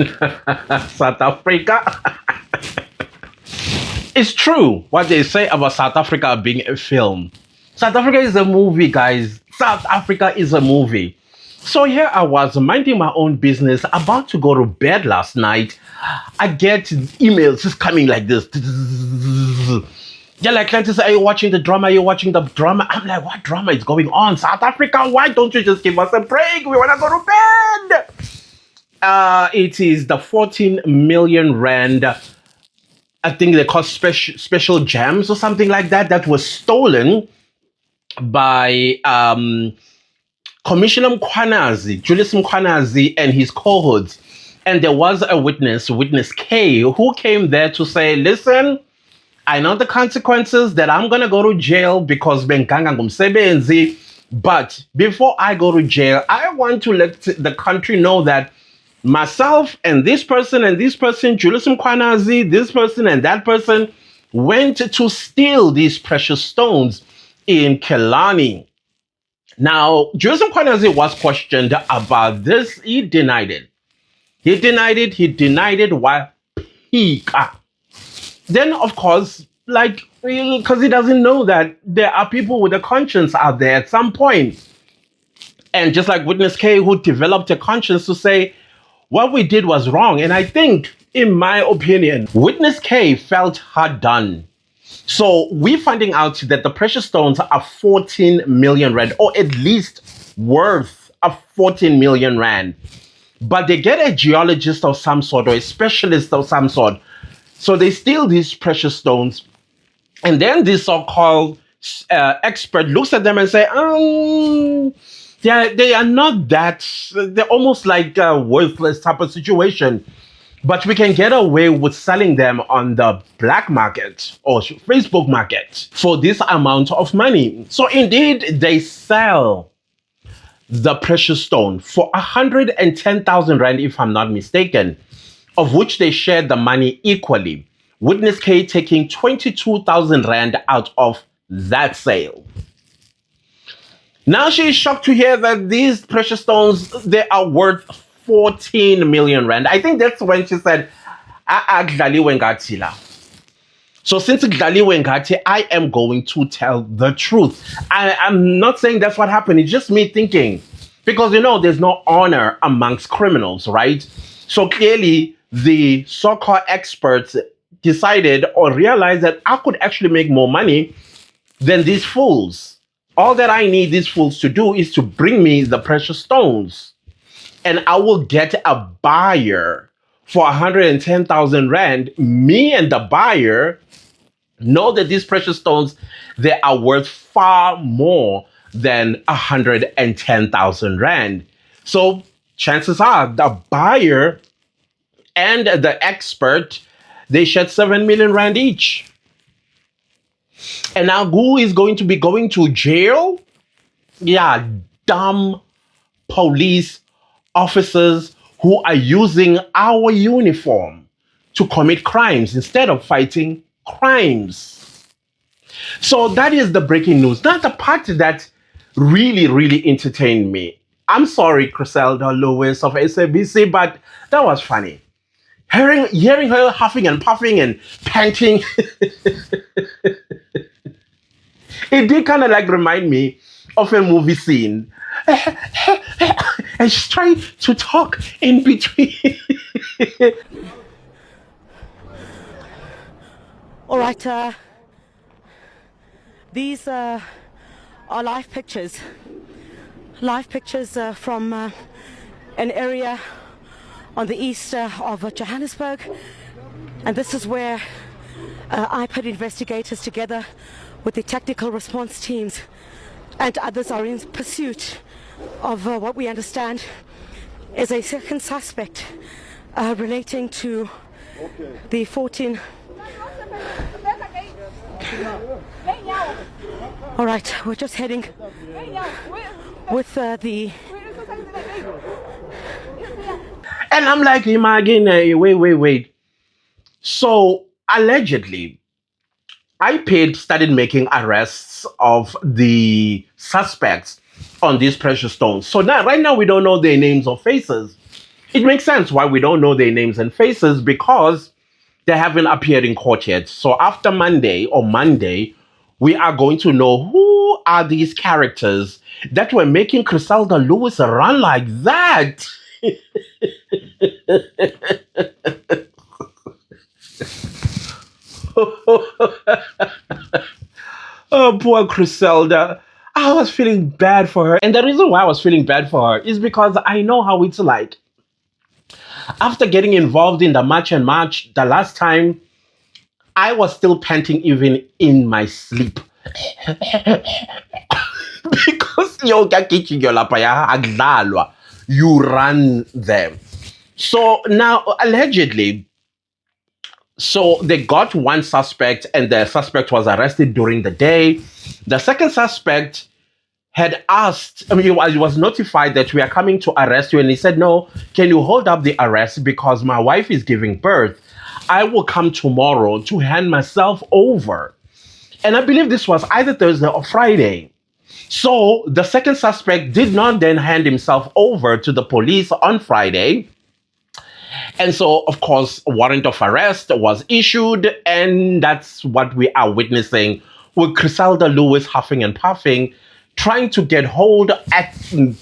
South Africa. It's true what they say about South Africa being a film. South Africa is a movie, guys. South Africa is a movie. So here I was minding my own business, about to go to bed last night. I get emails just coming like this. They're like, Clancy, are you watching the drama? Are you watching the drama? I'm like, what drama is going on? South Africa, why don't you just give us a break? We want to go to bed. It is the 14 million rand, I think they call special gems or something like that, that was stolen by Commissioner Mkhwanazi, Julius Mkhwanazi, and his cohorts. And there was a witness K, who came there to say, listen, I know the consequences that I'm going to go to jail because Benganga ngumsebenzi, but before I go to jail, I want to let the country know that myself and this person, Julius Mkhwanazi, this person and that person went to steal these precious stones in Kelani. Now, Julius Mkhwanazi was questioned about this. He denied it. He denied it while Pika. Then, of course, like, because he doesn't know that there are people with a conscience out there at some point. And just like Witness K, who developed a conscience to say, what we did was wrong. And I think, in my opinion, Witness K felt hard done. So we're finding out that the precious stones are 14 million rand, or at least worth of 14 million rand. But they get a geologist of some sort, or a specialist of some sort. So they steal these precious stones. And then this so-called expert looks at them and say, they are not that, they're almost like a worthless type of situation. But we can get away with selling them on the black market or Facebook market for this amount of money. So indeed, they sell the precious stone for 110,000 rand, if I'm not mistaken, of which they share the money equally. Witness K taking 22,000 rand out of that sale. Now she is shocked to hear that these precious stones, they are worth 14 million rand. I think that's when she said, so since I am going to tell the truth. I'm not saying that's what happened. It's just me thinking. Because, there's no honor amongst criminals, right? So clearly, the so-called experts decided or realized that I could actually make more money than these fools. All that I need these fools to do is to bring me the precious stones. And I will get a buyer for 110,000 rand. Me and the buyer know that these precious stones, they are worth far more than 110,000 rand. So chances are the buyer and the expert, they shed 7 million rand each. And now who is going to be going to jail? Yeah, dumb police officers who are using our uniform to commit crimes instead of fighting crimes. So that is the breaking news. Not the part that really entertained me. I'm sorry, Griselda Lewis of SABC, but that was funny. Hearing her huffing and puffing and panting, it did kind of like remind me of a movie scene. And she's trying to talk in between. All right, these are live pictures from an area on the east of Johannesburg, and this is where I put investigators together with the technical response teams and others are in pursuit of what we understand is a second suspect relating to the 14. All right, we're just heading with the. And I'm like, imagine, wait. So allegedly, IPID started making arrests of the suspects on these precious stones. So now, right now, we don't know their names or faces. It makes sense why we don't know their names and faces because they haven't appeared in court yet. So after Monday, we are going to know who are these characters that were making Griselda Lewis run like that. Oh, poor Griselda. I was feeling bad for her. And the reason why I was feeling bad for her is because I know how it's like. After getting involved in the March and March, the last time, I was still panting even in my sleep. Because you run them. So now, allegedly, so they got one suspect, and the suspect was arrested during the day. The second suspect had asked, he was notified that we are coming to arrest you, and he said, "No, can you hold up the arrest because my wife is giving birth? I will come tomorrow to hand myself over." And I believe this was either Thursday or Friday. So the second suspect did not then hand himself over to the police on Friday. And so, of course, a warrant of arrest was issued, and that's what we are witnessing with Griselda Lewis huffing and puffing, trying to get hold at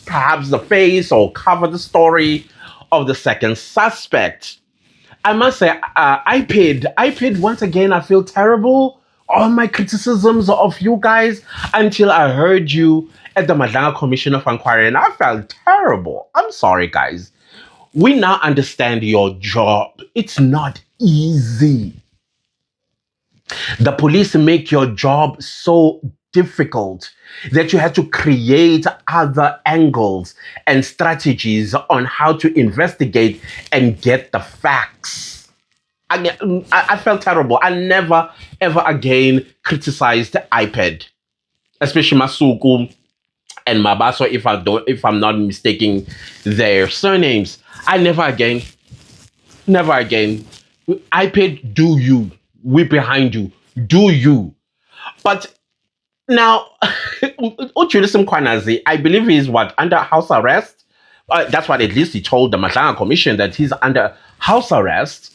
perhaps the face or cover the story of the second suspect. I must say, I paid once again. I feel terrible. All my criticisms of you guys until I heard you at the Madlanga Commission of Inquiry, and I felt terrible. I'm sorry, guys. We now understand your job. It's not easy. The police make your job so difficult that you have to create other angles and strategies on how to investigate and get the facts. I felt terrible. I never, ever again criticized iPad, especially Masuku and Mabaso, if I'm not mistaking their surnames. I never again. iPad, do you? We behind you. Do you? But now, Uchulism Kwanazi, I believe he's under house arrest. That's what at least he told the Madlanga Commission, that he's under house arrest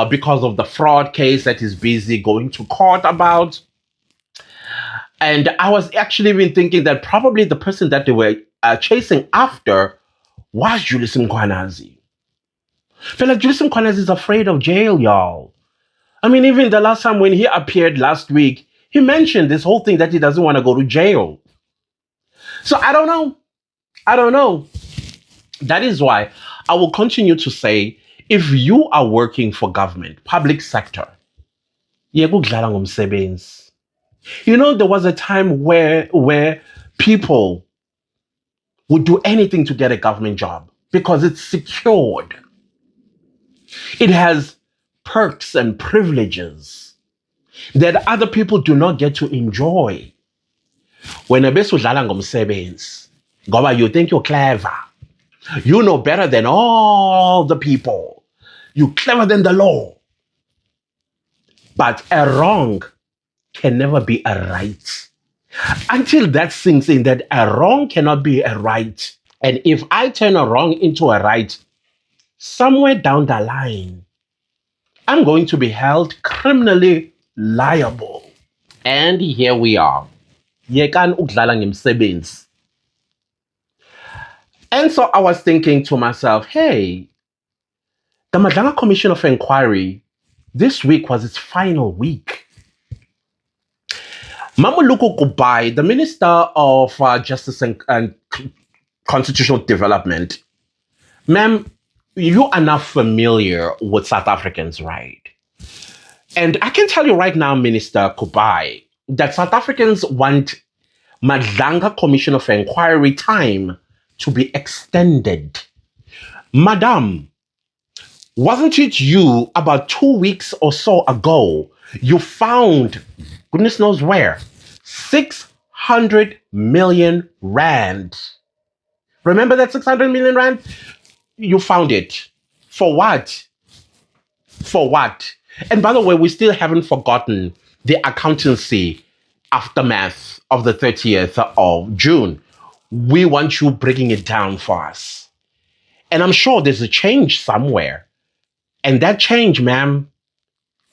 because of the fraud case that he's busy going to court about. And I was actually even thinking that probably the person that they were chasing after was Julius Mkwanazi. But like Julius Mkwanazi is afraid of jail, y'all. I mean, even the last time when he appeared last week, he mentioned this whole thing that he doesn't want to go to jail. So I don't know. That is why I will continue to say, if you are working for government, public sector, there was a time where people would do anything to get a government job because it's secured. It has perks and privileges that other people do not get to enjoy. When a besudlala ngomsebenzi, ngoba you think you're clever. You know better than all the people. You're clever than the law. But a wrong can never be a right. Until that sinks in, that a wrong cannot be a right. And if I turn a wrong into a right, somewhere down the line, I'm going to be held criminally liable. And here we are. Yekan ukudlala ngemsebenzi. And so I was thinking to myself, hey, the Madlanga Commission of Inquiry, this week was its final week. Mamuluku Kubai, the Minister of Justice and Constitutional Development, ma'am, you are not familiar with South Africans, right? And I can tell you right now, Minister Kubai, that South Africans want Madlanga Commission of Inquiry time to be extended. Madam, wasn't it you about 2 weeks or so ago, you found, goodness knows where, 600 million rand. Remember that 600 million rand? You found it. For what? For what? And by the way, we still haven't forgotten the accountancy aftermath of the 30th of June. We want you breaking it down for us. And I'm sure there's a change somewhere. And that change, ma'am,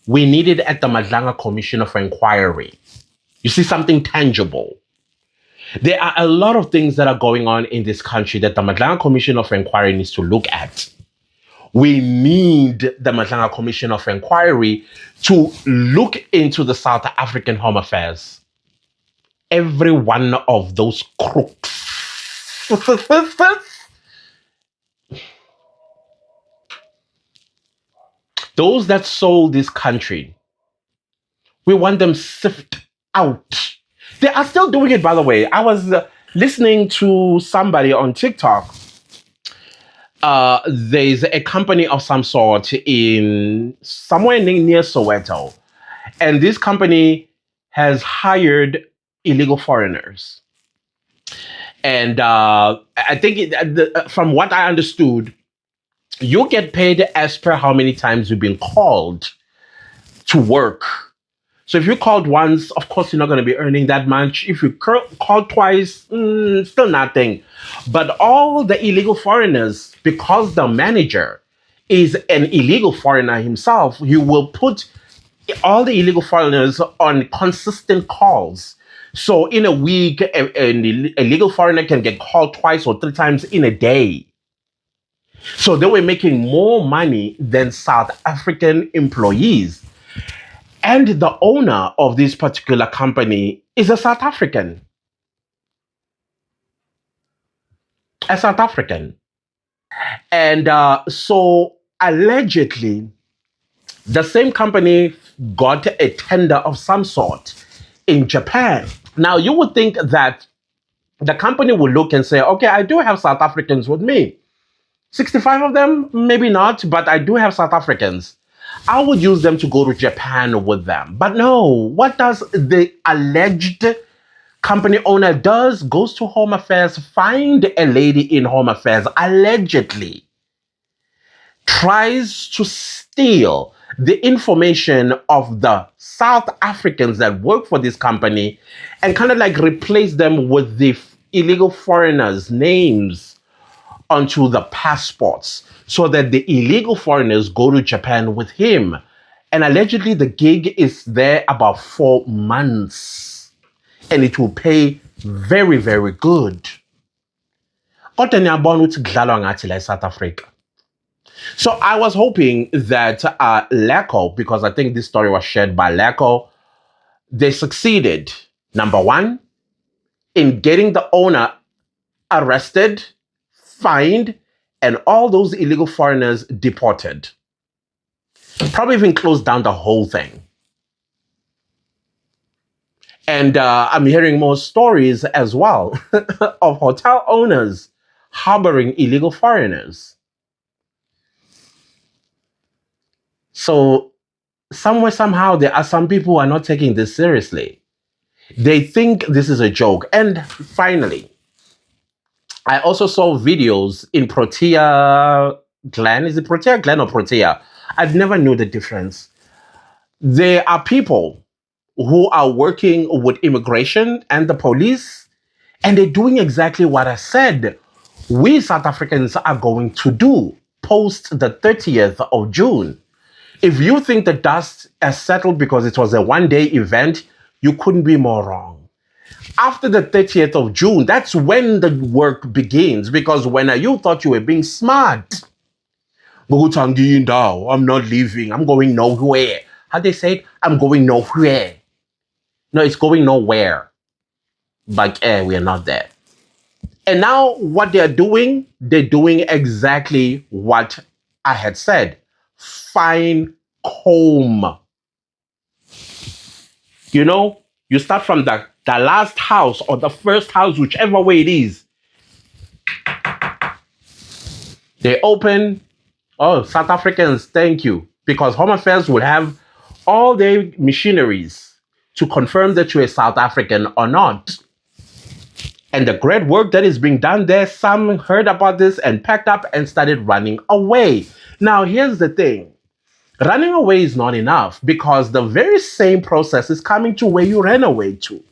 we need it at the Madlanga Commission for Inquiry. You see, something tangible. There are a lot of things that are going on in this country that the Madlanga Commission of Inquiry needs to look at. We need the Madlanga Commission of Inquiry to look into the South African Home Affairs. Every one of those crooks. Those that sold this country, we want them sifted out. They are still doing it, by the way. I was listening to somebody on TikTok. There's a company of some sort in somewhere near Soweto. And this company has hired illegal foreigners. And I think from what I understood, you get paid as per how many times you've been called to work. So if you called once, of course, you're not going to be earning that much. If you called twice, still nothing. But all the illegal foreigners, because the manager is an illegal foreigner himself, he will put all the illegal foreigners on consistent calls. So in a week, an illegal foreigner can get called twice or three times in a day. So they were making more money than South African employees. And the owner of this particular company is a South African. A South African. And so allegedly, the same company got a tender of some sort in Japan. Now, you would think that the company would look and say, okay, I do have South Africans with me. 65 of them, maybe not, but I do have South Africans. I would use them to go to Japan with them. But no, what does the alleged company owner does? Goes to Home Affairs, find a lady in Home Affairs, allegedly tries to steal the information of the South Africans that work for this company and kind of like replace them with the illegal foreigners' names onto the passports so that the illegal foreigners go to Japan with him. And allegedly the gig is there about 4 months and it will pay very, very good. Kodwa niyabona ukuthi kudlalwa ngathi la eSouth Africa. So I was hoping that LACO, because I think this story was shared by LACO, they succeeded, number one, in getting the owner arrested, fined, and all those illegal foreigners deported. Probably even closed down the whole thing. And I'm hearing more stories as well of hotel owners harboring illegal foreigners. So somewhere, somehow, there are some people who are not taking this seriously. They think this is a joke. And finally, I also saw videos in Protea Glen. Is it Protea Glen or Protea? I never knew the difference. There are people who are working with immigration and the police, and they're doing exactly what I said we South Africans are going to do post the 30th of June. If you think the dust has settled because it was a one-day event, you couldn't be more wrong. After the 30th of June, that's when the work begins, because when you thought you were being smart, I'm not leaving, I'm going nowhere. How they say it? I'm going nowhere. No, it's going nowhere. But we are not there. And now what they're doing exactly what I had said. Fine comb. You know, you start from the last house or the first house, whichever way it is. They open, oh, South Africans, thank you. Because Home Affairs will have all their machineries to confirm that you're a South African or not. And the great work that is being done there, some heard about this and packed up and started running away. Now, here's the thing. Running away is not enough, because the very same process is coming to where you ran away to.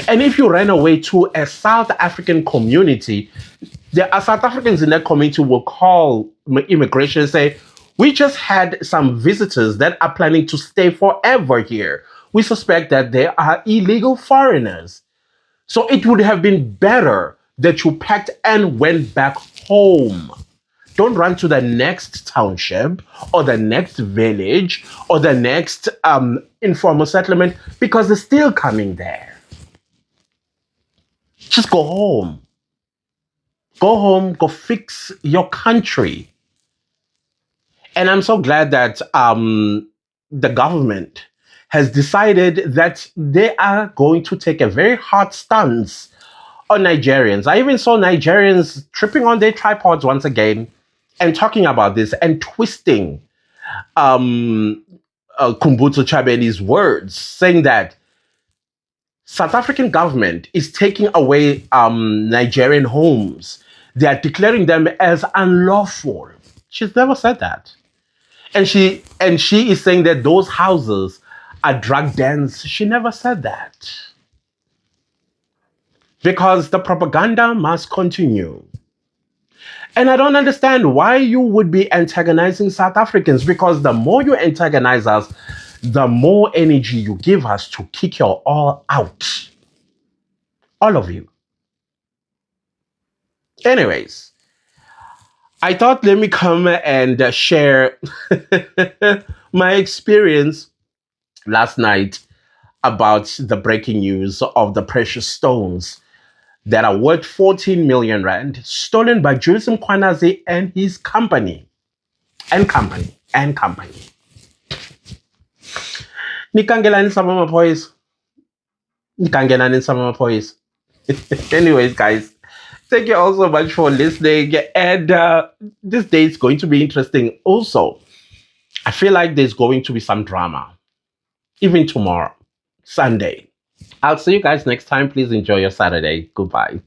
And if you ran away to a South African community, There are South Africans in that community will call immigration and say, we just had some visitors that are planning to stay forever here. We suspect that they are illegal foreigners. So it would have been better that you packed and went back home. Don't run to the next township or the next village or the next informal settlement because they're still coming there. Just go home. Go home, go fix your country. And I'm so glad that the government has decided that they are going to take a very hard stance on Nigerians. I even saw Nigerians tripping on their tripods once again and talking about this and twisting Kumbuzo Chabeli's words, saying that South African government is taking away Nigerian homes. They are declaring them as unlawful. She's never said that. And she is saying that those houses are drug dens. She never said that. Because the propaganda must continue. And I don't understand why you would be antagonizing South Africans, because the more you antagonize us, the more energy you give us to kick you all out. All of you. Anyways, I thought let me come and share my experience last night about the breaking news of the precious stones that are worth 14 million rand stolen by Julius Mkhwanazi and his company. Nikangelani some of my boys. Nikangelani some of my boys. Anyways, guys, thank you all so much for listening. And this day is going to be interesting. Also, I feel like there's going to be some drama. Even tomorrow, Sunday. I'll see you guys next time. Please enjoy your Saturday. Goodbye.